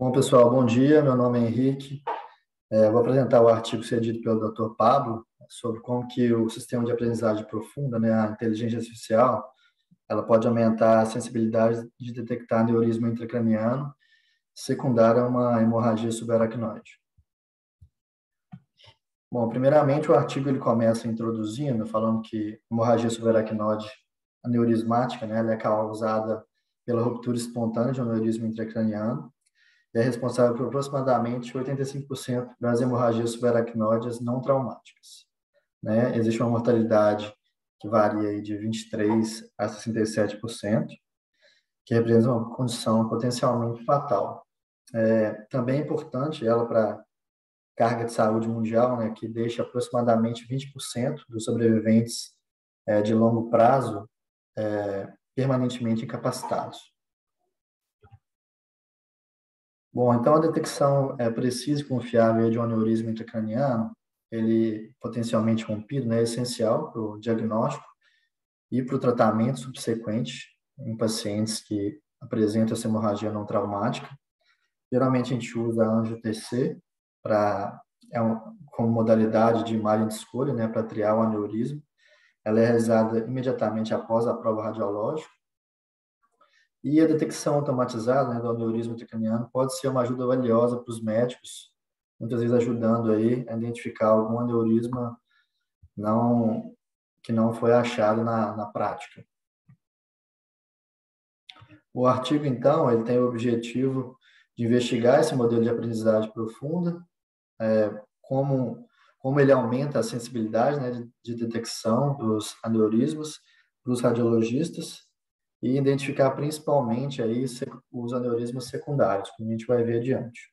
Bom, pessoal, bom dia. Meu nome é Henrique. Vou apresentar o artigo cedido pelo Dr. Pablo sobre como que o sistema de aprendizagem profunda, né, a inteligência artificial, ela pode aumentar a sensibilidade de detectar aneurisma intracraniano secundário a uma hemorragia subaracnoide. Bom, primeiramente o artigo ele começa introduzindo, falando que hemorragia subaracnoide aneurismática, né, ela é causada pela ruptura espontânea de um aneurisma intracraniano e é responsável por aproximadamente 85% das hemorragias subaracnoides não traumáticas, né? Existe uma mortalidade que varia aí de 23% a 67%, que representa uma condição potencialmente fatal. Também é importante ela para carga de saúde mundial, né, que deixa aproximadamente 20% dos sobreviventes de longo prazo permanentemente incapacitados. Bom, então a detecção precisa e confiável de um aneurisma intracraniano, ele potencialmente rompido, né, é essencial para o diagnóstico e para o tratamento subsequente em pacientes que apresentam essa hemorragia não traumática. Geralmente a gente usa a angio-TC como modalidade de imagem de escolha, né, para triar o aneurisma. Ela é realizada imediatamente após a prova radiológica. E a detecção automatizada, né, do aneurisma intracraniano pode ser uma ajuda valiosa para os médicos, muitas vezes ajudando aí a identificar algum aneurisma que não foi achado na prática. O artigo, então, ele tem o objetivo de investigar esse modelo de aprendizagem profunda, como ele aumenta a sensibilidade, né, de detecção dos aneurismas para os radiologistas e identificar principalmente aí os aneurismas secundários, que a gente vai ver adiante.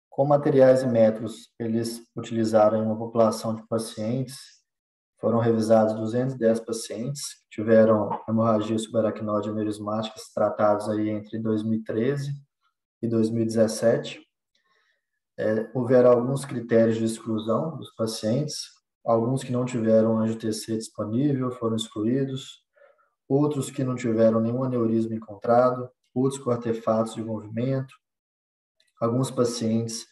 Com materiais e métodos, eles utilizaram em uma população de pacientes, foram revisados 210 pacientes que tiveram hemorragia subaracnoide aneurismáticas tratados aí entre 2013 e 2017. Houveram alguns critérios de exclusão dos pacientes, alguns que não tiveram angio-TC disponível foram excluídos, outros que não tiveram nenhum aneurisma encontrado, outros com artefatos de movimento, alguns pacientes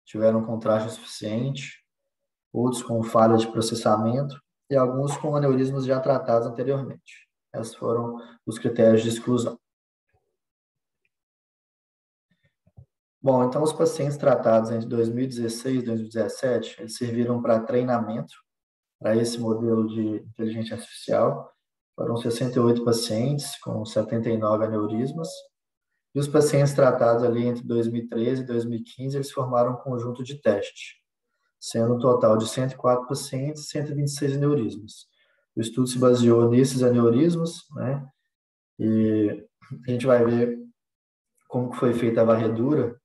tiveram contraste suficiente, outros com falha de processamento e alguns com aneurismas já tratados anteriormente. Esses foram os critérios de exclusão. Bom, então os pacientes tratados entre 2016 e 2017, eles serviram para treinamento para esse modelo de inteligência artificial. Foram 68 pacientes com 79 aneurismas. E os pacientes tratados ali entre 2013 e 2015, eles formaram um conjunto de teste, sendo um total de 104 pacientes e 126 aneurismas. O estudo se baseou nesses aneurismas, né? E a gente vai ver como foi feita a varredura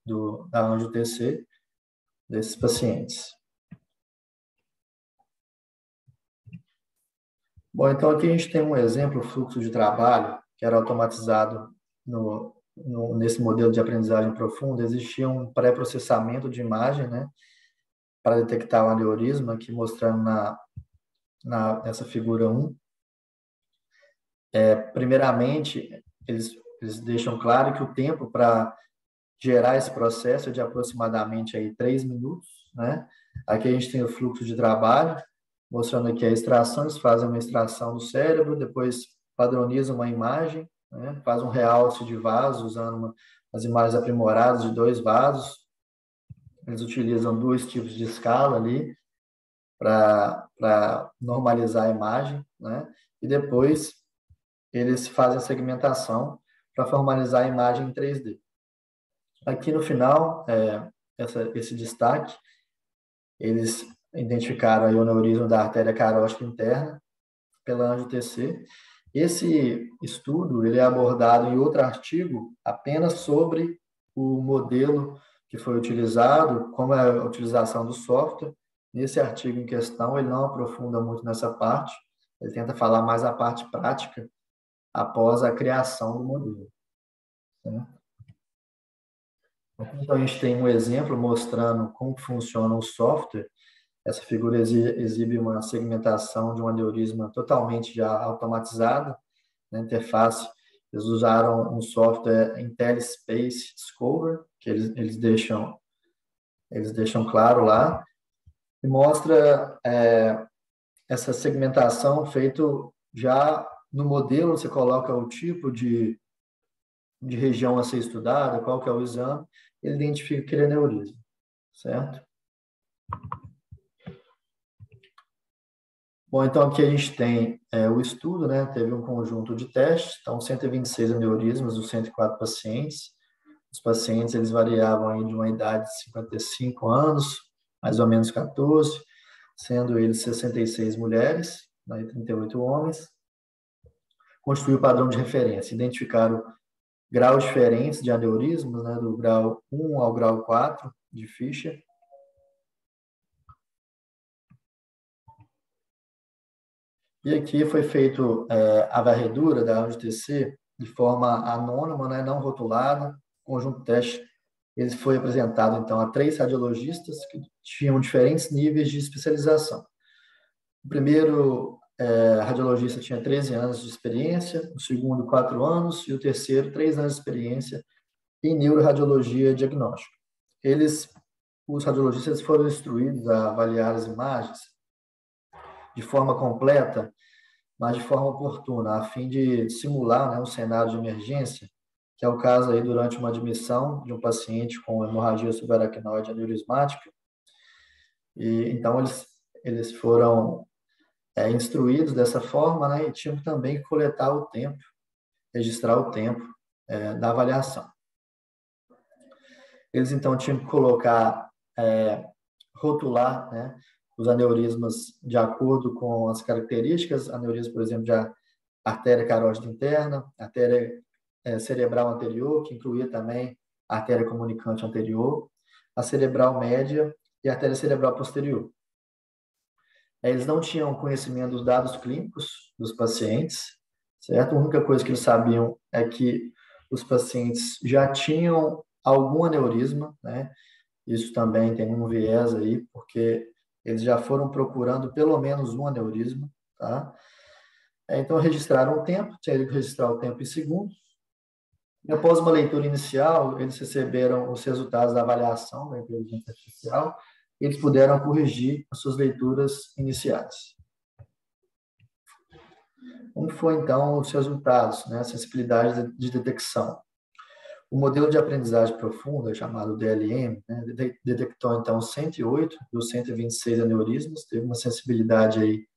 da angio-TC desses pacientes. Bom, então aqui a gente tem um exemplo, fluxo de trabalho, que era automatizado nesse modelo de aprendizagem profunda. Existia um pré-processamento de imagem, né, para detectar o aneurisma, aqui mostrando nessa figura 1. Primeiramente, eles deixam claro que o tempo para gerar esse processo é de aproximadamente aí 3 minutos, né? Aqui a gente tem o fluxo de trabalho, mostrando aqui a extração, eles fazem uma extração do cérebro, depois padronizam uma imagem, né? Faz um realce de vaso, usando as imagens aprimoradas de 2 vasos. Eles utilizam 2 tipos de escala ali para normalizar a imagem, né? E depois eles fazem a segmentação para formalizar a imagem em 3D. Aqui no final, esse destaque, eles identificaram aí o aneurisma da artéria carótida interna pela angio-TC. Esse estudo ele é abordado em outro artigo apenas sobre o modelo que foi utilizado, como é a utilização do software. Nesse artigo em questão, ele não aprofunda muito nessa parte, ele tenta falar mais a parte prática após a criação do modelo. Né? Então, a gente tem um exemplo mostrando como funciona o software. Essa figura exibe uma segmentação de um aneurisma totalmente já automatizada, na interface Eles usaram um software IntelliSpace Discover, que eles deixam claro lá, e mostra essa segmentação feito já no modelo. Você coloca o tipo de região a ser estudada, qual que é o exame, ele identifica que ele é aneurisma, certo? Bom, então aqui a gente tem o estudo, né? Teve um conjunto de testes, então 126 aneurismas dos 104 pacientes. Os pacientes, eles variavam aí de uma idade de 55 anos, mais ou menos 14, sendo eles 66 mulheres, né, e 38 homens. Constituiu o padrão de referência, identificaram graus diferentes de aneurismas, né, do grau 1 ao grau 4 de Fischer. E aqui foi feito a varredura da ANGTC de forma anônima, né, não rotulada. O conjunto de teste ele foi apresentado, então, a 3 radiologistas que tinham diferentes níveis de especialização. O primeiro radiologista tinha 13 anos de experiência, o segundo, 4 anos, e o terceiro, 3 anos de experiência em neuroradiologia diagnóstica. Os radiologistas foram instruídos a avaliar as imagens de forma completa, mas de forma oportuna, a fim de simular, né, um cenário de emergência, que é o caso aí durante uma admissão de um paciente com hemorragia subaracnoide aneurismática. E então eles foram instruídos dessa forma, né, e tinham também que coletar o tempo, registrar o tempo da avaliação. Eles então tinham que colocar, rotular, né, os aneurismas de acordo com as características, aneurisma, por exemplo, de artéria carótida interna, artéria cerebral anterior, que incluía também a artéria comunicante anterior, a cerebral média e a artéria cerebral posterior. Eles não tinham conhecimento dos dados clínicos dos pacientes, certo? A única coisa que eles sabiam é que os pacientes já tinham algum aneurisma, né? Isso também tem um viés aí, porque eles já foram procurando pelo menos um aneurisma, tá? Então, registraram o tempo, tinha que registrar o tempo em segundos. E após uma leitura inicial, eles receberam os resultados da avaliação da inteligência artificial, e eles puderam corrigir as suas leituras iniciais. Como foi, então, os resultados, né? Sensibilidade de detecção. O modelo de aprendizagem profunda, chamado DLM, né, detectou, então, 108 dos 126 aneurismas, teve uma sensibilidade aí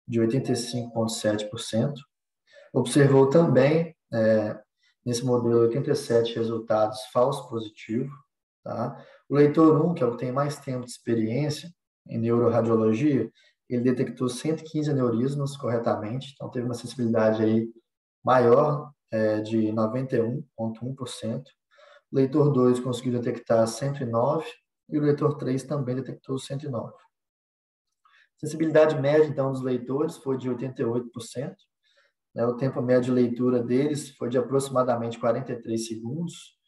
de 85,7%. Observou também, nesse modelo, 87 resultados falsos positivos. Tá? O leitor 1, que é o que tem mais tempo de experiência em neuroradiologia, ele detectou 115 aneurismas corretamente, então teve uma sensibilidade aí maior, de 91,1%. O leitor 2 conseguiu detectar 109 e o leitor 3 também detectou 109. A sensibilidade média, então, dos leitores foi de 88%. Né? O tempo médio de leitura deles foi de aproximadamente 43 segundos,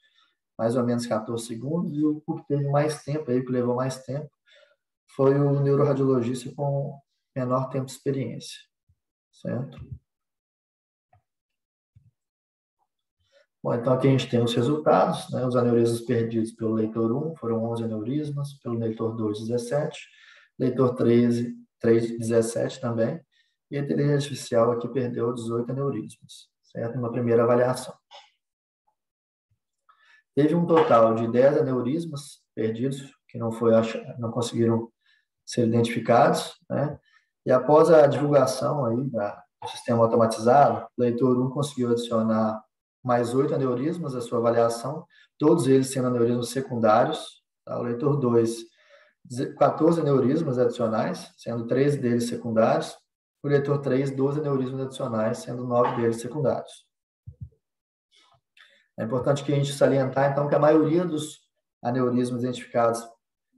mais ou menos 14 segundos, e o que teve mais tempo, aí, que levou mais tempo, foi o neuroradiologista com menor tempo de experiência, certo? Bom, então aqui a gente tem os resultados, né? Os aneurismas perdidos pelo leitor 1 foram 11 aneurismas, pelo leitor 2, 17, leitor 13, 17 também, e a inteligência artificial aqui perdeu 18 aneurismas, certo? Numa primeira avaliação. Teve um total de 10 aneurismas perdidos, que não conseguiram ser identificados, né? E após a divulgação aí do sistema automatizado, o leitor 1 conseguiu adicionar mais 8 aneurismas à sua avaliação, todos eles sendo aneurismas secundários. Tá? O leitor 2, 14 aneurismas adicionais, sendo 13 deles secundários. O leitor 3, 12 aneurismas adicionais, sendo 9 deles secundários. É importante que a gente salientar, então, que a maioria dos aneurismas identificados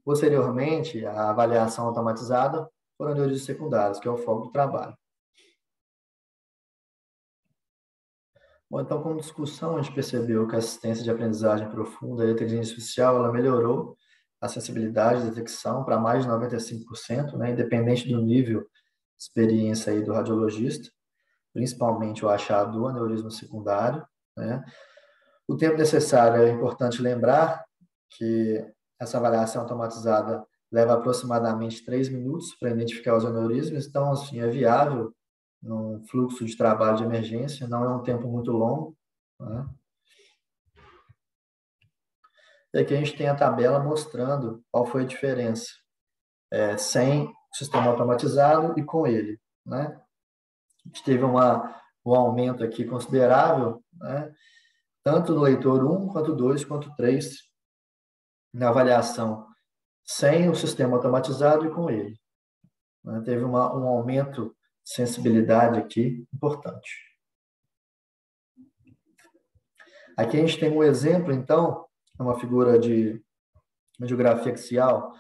posteriormente à avaliação automatizada foram aneurismas secundários, que é o foco do trabalho. Bom, então, como discussão, a gente percebeu que a assistência de aprendizagem profunda e a inteligência artificial, ela melhorou a sensibilidade de detecção para mais de 95%, né, independente do nível de experiência aí do radiologista, principalmente o achado do aneurisma secundário, né? O tempo necessário, é importante lembrar que essa avaliação automatizada leva aproximadamente 3 minutos para identificar os aneurismas, então, assim, é viável num fluxo de trabalho de emergência, não é um tempo muito longo, né? E aqui a gente tem a tabela mostrando qual foi a diferença sem o sistema automatizado e com ele, né? A gente teve um aumento aqui considerável, né? Tanto no leitor 1, quanto 2, quanto 3, na avaliação sem o sistema automatizado e com ele, né? Teve um aumento de sensibilidade aqui importante. Aqui a gente tem um exemplo, então, uma figura de angiografia axial,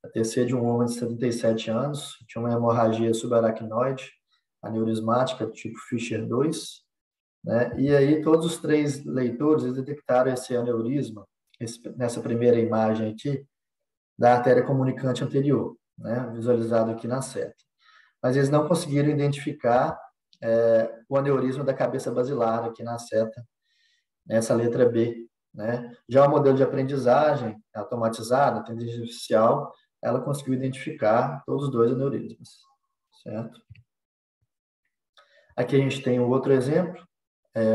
a TC de um homem de 77 anos, tinha uma hemorragia subaracnoide, aneurismática, tipo Fischer 2, né? E aí todos os 3 leitores eles detectaram esse aneurisma, nessa primeira imagem aqui, da artéria comunicante anterior, né? Visualizado aqui na seta. Mas eles não conseguiram identificar o aneurisma da cabeça basilar aqui na seta, nessa letra B, né? Já o modelo de aprendizagem automatizada, a inteligência artificial, ela conseguiu identificar todos os 2 aneurismas, certo? Aqui a gente tem um outro exemplo,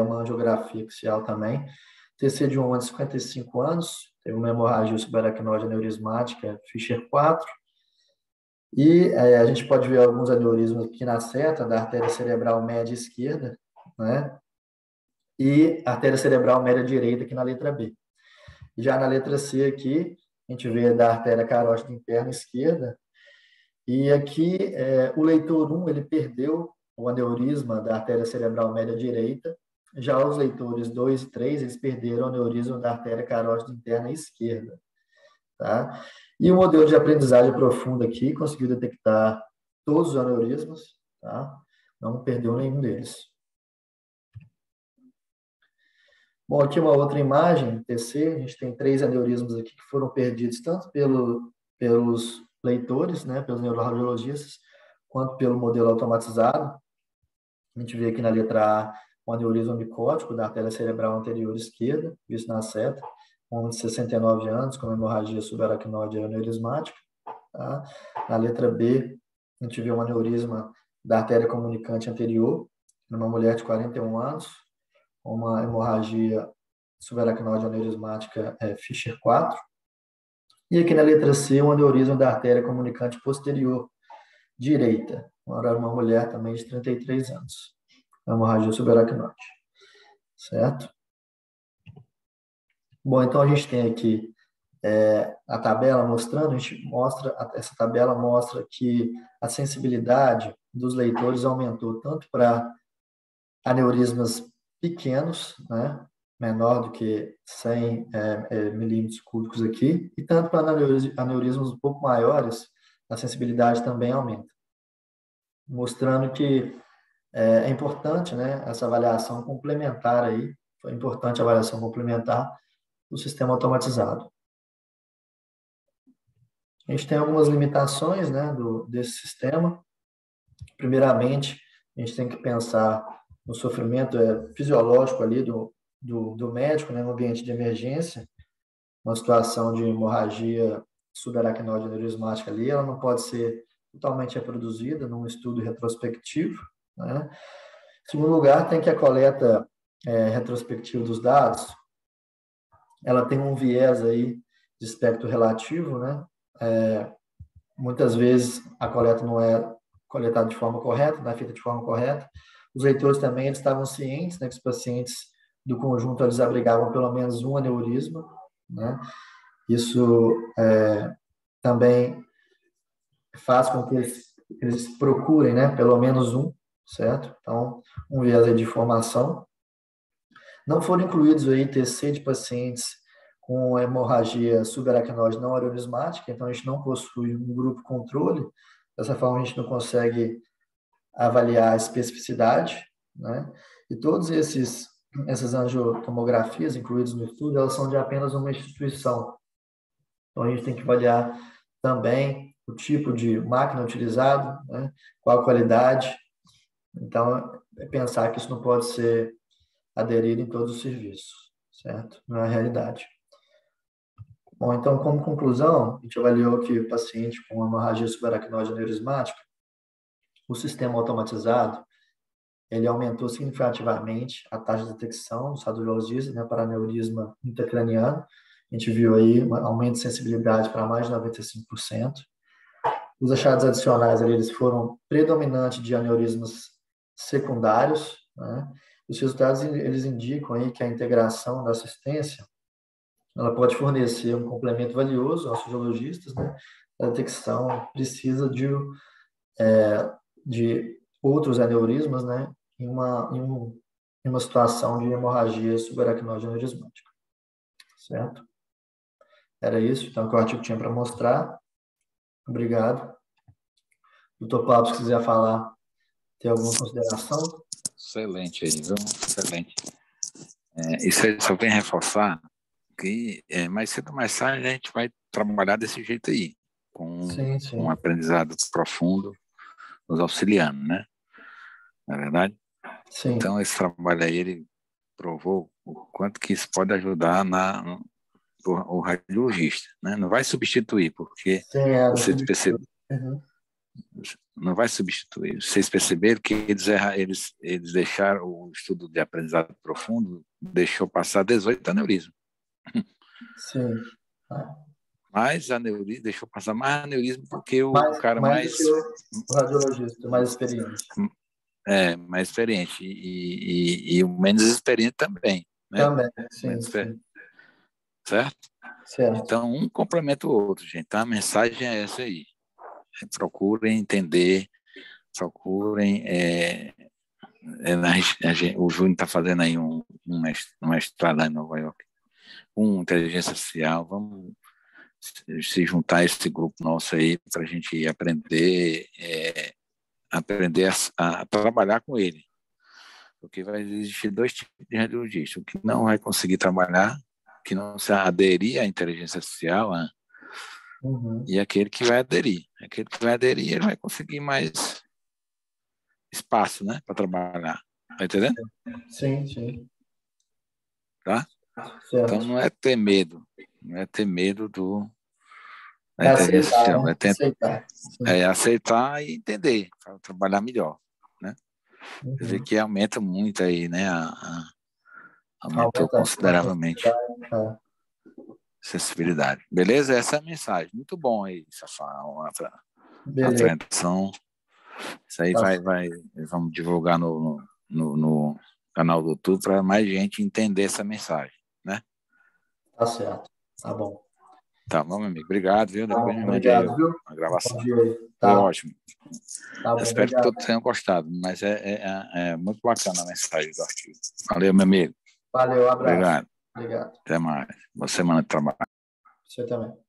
uma angiografia axial também, TC de um homem de 55 anos, teve uma hemorragia subaracnoide aneurismática Fischer 4, e a gente pode ver alguns aneurismas aqui na seta da artéria cerebral média esquerda, né? E artéria cerebral média direita aqui na letra B. Já na letra C aqui, a gente vê da artéria carótida interna esquerda, e aqui o leitor 1, ele perdeu o aneurisma da artéria cerebral média direita, já os leitores 2 e 3, eles perderam o aneurisma da artéria carótida interna esquerda, tá? E o modelo de aprendizagem profunda aqui conseguiu detectar todos os aneurismas, tá? Não perdeu nenhum deles. Bom, aqui uma outra imagem, TC, a gente tem 3 aneurismas aqui que foram perdidos tanto pelos leitores, né, pelos neuroradiologistas, quanto pelo modelo automatizado. A gente vê aqui na letra A um aneurisma micótico da artéria cerebral anterior esquerda, visto na seta, um homem de 69 anos, com hemorragia subaracnoide aneurismática. Tá? Na letra B, a gente vê um aneurisma da artéria comunicante anterior, numa mulher de 41 anos, uma hemorragia subaracnoide aneurismática Fischer 4. E aqui na letra C, um aneurisma da artéria comunicante posterior direita, uma mulher também de 33 anos, hemorragia subaracnoide, certo? Bom, então a gente tem aqui a tabela mostrando, essa tabela mostra que a sensibilidade dos leitores aumentou tanto para aneurismas pequenos, né, menor do que 100 milímetros cúbicos aqui, e tanto para aneurismas um pouco maiores, a sensibilidade também aumenta, mostrando que é importante, né, essa avaliação complementar aí, foi importante a avaliação complementar do sistema automatizado. A gente tem algumas limitações, né, desse sistema. Primeiramente, a gente tem que pensar no sofrimento fisiológico ali do médico, né, no ambiente de emergência, uma situação de hemorragia subaracnoide aneurismática ali, ela não pode ser totalmente reproduzida num estudo retrospectivo, né? Em segundo lugar, tem que a coleta retrospectiva dos dados, ela tem um viés aí de espectro relativo, né? Muitas vezes a coleta não é coletada de forma correta, não é feita de forma correta. Os leitores também eles estavam cientes, né, que os pacientes do conjunto eles abrigavam pelo menos um aneurisma, né? Isso também faz com que eles procurem, né, pelo menos um, certo? Então, um viés de informação. Não foram incluídos aí TC de pacientes com hemorragia subaracnoide não aneurismática, então a gente não possui um grupo controle, dessa forma a gente não consegue avaliar a especificidade, né? E todos essas angiotomografias incluídas no estudo, elas são de apenas uma instituição. Então a gente tem que avaliar também o tipo de máquina utilizado, né? Qual a qualidade. Então, pensar que isso não pode ser aderido em todos os serviços, certo? Não é a realidade. Bom, então, como conclusão, a gente avaliou que o paciente com hemorragia subaracnoide aneurismática, o sistema automatizado, ele aumentou significativamente a taxa de detecção dos radiologistas, né, para aneurisma intracraniano. A gente viu aí um aumento de sensibilidade para mais de 95%. Os achados adicionais ali, eles foram predominantes de aneurismas secundários, né? Os resultados eles indicam aí que a integração da assistência ela pode fornecer um complemento valioso aos radiologistas, né? A detecção precisa de outros aneurismas, né? Em uma situação de hemorragia subaracnoide aneurismática, certo? Era isso, então, que o artigo tinha para mostrar. Obrigado. Doutor Pablo, se quiser falar, tem alguma consideração? Excelente aí, viu? Excelente. Isso aí só vem reforçar que mais cedo ou mais tarde a gente vai trabalhar desse jeito aí, com Sim, um sim. aprendizado profundo, nos auxiliando, né? Não é verdade? Sim, Então, esse trabalho aí, ele provou o quanto que isso pode ajudar o radiologista, né? Não vai substituir, porque sim, não vocês substitui. percebem, Uhum. não vai substituir. Vocês perceberam que eles deixaram o estudo de aprendizado profundo, deixou passar 18 aneurismas. Sim. Ah, Mais aneurisma, deixou passar mais aneurisma porque o cara mais do que o radiologista, mais experiente. mais experiente e o menos experiente também, né? Também, Menos sim, experiente, sim. certo? Certo. Então, um complementa o outro, gente. Então, a mensagem é essa aí. Procurem entender, procurem. O Júnior está fazendo aí um mestrado lá em Nova York, com inteligência artificial. Vamos se juntar a esse grupo nosso aí para a gente aprender a trabalhar com ele. Porque vai existir dois tipos de radiologista. O que não vai conseguir trabalhar, que não se aderir à inteligência artificial, Uhum. e aquele que vai aderir. Aquele que vai aderir, ele vai conseguir mais espaço, né, para trabalhar. Tá entendendo? Sim, sim. Tá? Então Certo. não é ter medo, não é ter medo da É inteligência aceitar, artificial, né? Aceitar. Sim. aceitar e entender, para trabalhar melhor, né? Quer dizer Uhum. que aumenta muito aí, né? Aumentou Aumenta a consideravelmente sensibilidade. a sensibilidade. Beleza? Essa é a mensagem. Muito bom aí, Safá, a Beleza. apreensão. Isso aí Tá certo. vamos divulgar no canal do YouTube para mais gente entender essa mensagem, né? Tá certo. Tá bom. Tá bom, meu amigo. Obrigado, viu? Tá Depois bom. me mande aí Obrigado, viu? a Bom gravação. dia aí. Foi Tá. ótimo. Tá Eu bom. espero que Obrigado. todos tenham gostado, mas é muito bacana a mensagem do artigo. Valeu, meu amigo. Valeu. Abraço. Obrigado. Obrigado. Até mais. Boa semana de trabalho. Você também.